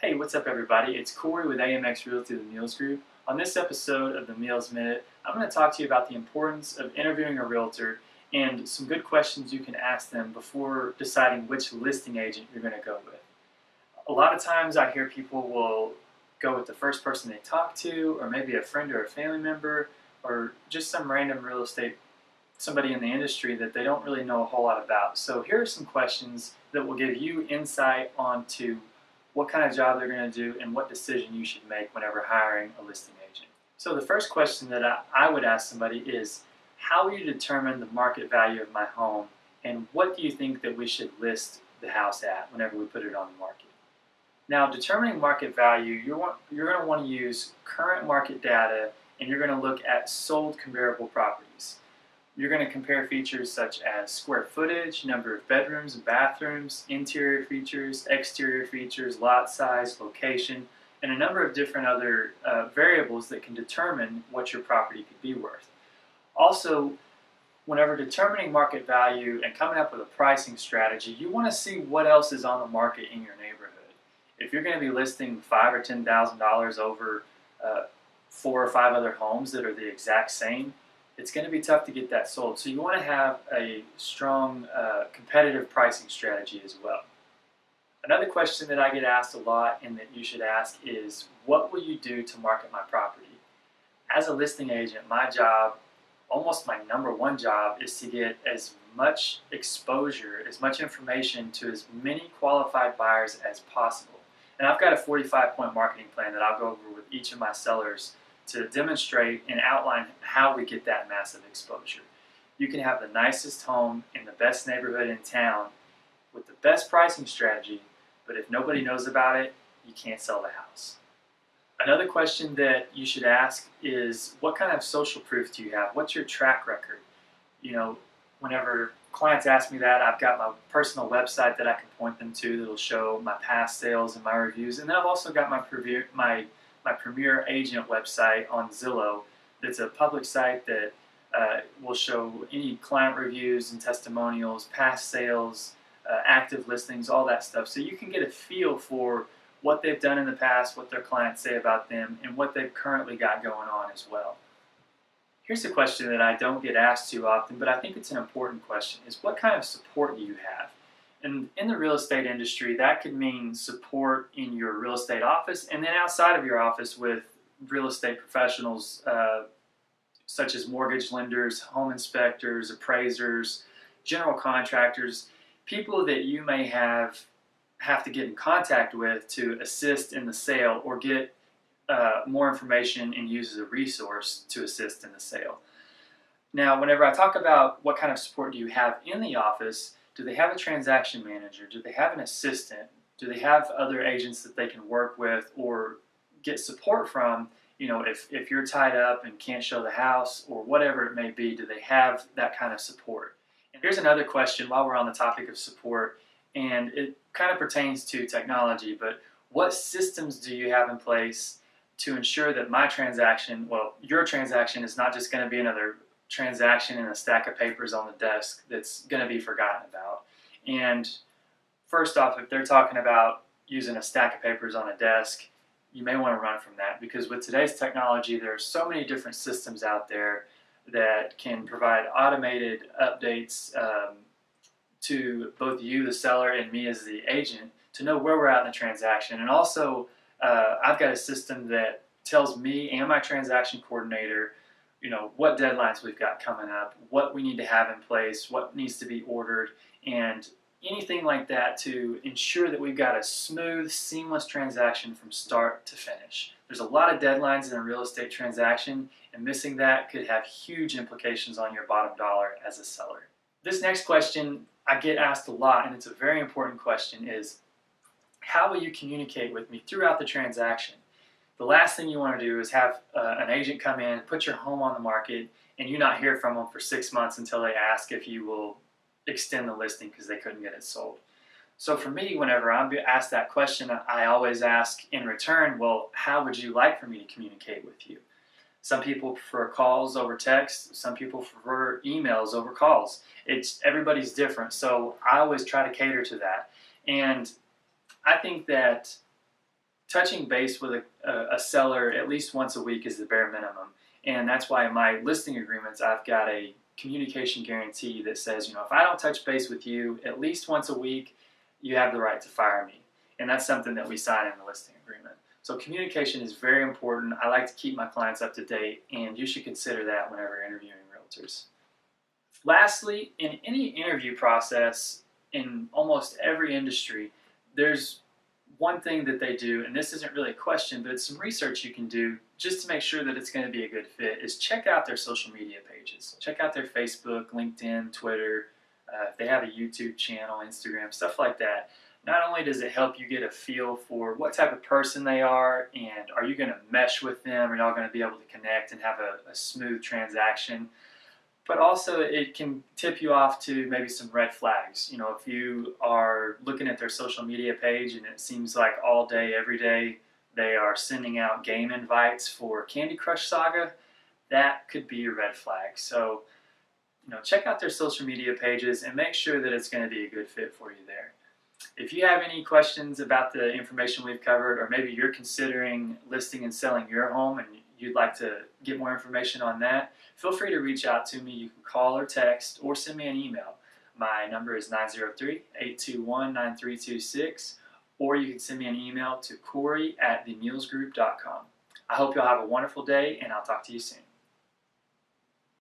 Hey, what's up everybody? It's Cory with AMX Realty, the Meals Group. On this episode of the Meals Minute, I'm going to talk to you about the importance of interviewing a realtor and some good questions you can ask them before deciding which listing agent you're going to go with. A lot of times I hear people will go with the first person they talk to, or maybe a friend or a family member, or just some random real estate, somebody in the industry that they don't really know a whole lot about. So here are some questions that will give you insight onto what kind of job they're going to do and what decision you should make whenever hiring a listing agent. So the first question that I would ask somebody is, how will you determine the market value of my home, and what do you think that we should list the house at whenever we put it on the market? Now, determining market value, you're going to want to use current market data, and you're going to look at sold comparable properties. You're going to compare features such as square footage, number of bedrooms and bathrooms, interior features, exterior features, lot size, location, and a number of different other variables that can determine what your property could be worth. Also, whenever determining market value and coming up with a pricing strategy, you want to see what else is on the market in your neighborhood. If you're going to be listing $5,000 or $10,000 over 4 or 5 other homes that are the exact same, it's going to be tough to get that sold. So you want to have a strong competitive pricing strategy as well. Another question that I get asked a lot and that you should ask is, what will you do to market my property? As a listing agent, my job, almost my number one job, is to get as much exposure, as much information to as many qualified buyers as possible. And I've got a 45-point marketing plan that I'll go over with each of my sellers to demonstrate and outline how we get that massive exposure. You can have the nicest home in the best neighborhood in town with the best pricing strategy, but if nobody knows about it, you can't sell the house. Another question that you should ask is, what kind of social proof do you have? What's your track record? You know, whenever clients ask me that, I've got my personal website that I can point them to that'll show my past sales and my reviews, and then I've also got my Premier Agent website on Zillow. That's a public site that will show any client reviews and testimonials, past sales, active listings, all that stuff. So you can get a feel for what they've done in the past, what their clients say about them, and what they've currently got going on as well. Here's a question that I don't get asked too often, but I think it's an important question, is what kind of support do you have? And in the real estate industry, that could mean support in your real estate office, and then outside of your office with real estate professionals such as mortgage lenders, home inspectors, appraisers, general contractors, people that you may have to get in contact with to assist in the sale or get more information and use as a resource to assist in the sale. Now, whenever I talk about what kind of support do you have in the office, do they have a transaction manager? Do they have an assistant? Do they have other agents that they can work with or get support from? You know, if you're tied up and can't show the house or whatever it may be, do they have that kind of support? And here's another question while we're on the topic of support, and it kind of pertains to technology, but what systems do you have in place to ensure that my transaction, well, your transaction, is not just going to be another transaction in a stack of papers on the desk that's going to be forgotten about? And first off, if they're talking about using a stack of papers on a desk, you may want to run from that, because with today's technology, there are so many different systems out there that can provide automated updates to both you, the seller, and me as the agent to know where we're at in the transaction. And also, I've got a system that tells me and my transaction coordinator, you know, what deadlines we've got coming up, what we need to have in place, what needs to be ordered, and anything like that to ensure that we've got a smooth, seamless transaction from start to finish. There's a lot of deadlines in a real estate transaction, and missing that could have huge implications on your bottom dollar as a seller. This next question I get asked a lot, and it's a very important question, is how will you communicate with me throughout the transaction? The last thing you want to do is have an agent come in, put your home on the market, and you not hear from them for 6 months until they ask if you will extend the listing because they couldn't get it sold. So for me, whenever I'm asked that question, I always ask in return, well, how would you like for me to communicate with you? Some people prefer calls over text. Some people prefer emails over calls. Everybody's different, so I always try to cater to that. And I think that touching base with a seller at least once a week is the bare minimum. And that's why in my listing agreements, I've got a communication guarantee that says, if I don't touch base with you at least once a week, you have the right to fire me. And that's something that we sign in the listing agreement. So communication is very important. I like to keep my clients up to date, and you should consider that whenever interviewing realtors. Lastly, in any interview process, in almost every industry, there's one thing that they do, and this isn't really a question, but it's some research you can do just to make sure that it's going to be a good fit, is check out their social media pages. Check out their Facebook, LinkedIn, Twitter, if they have a YouTube channel, Instagram, stuff like that. Not only does it help you get a feel for what type of person they are and are you going to mesh with them, are y'all going to be able to connect and have a smooth transaction, but also it can tip you off to maybe some red flags. If you are looking at their social media page and it seems like all day, every day, they are sending out game invites for Candy Crush Saga, that could be a red flag. So, check out their social media pages and make sure that it's going to be a good fit for you there. If you have any questions about the information we've covered, or maybe you're considering listing and selling your home and you'd like to get more information on that, feel free to reach out to me. You can call or text or send me an email. My number is 903-821-9326, or you can send me an email to Cory@themealsgroup.com. I hope you'll have a wonderful day, and I'll talk to you soon.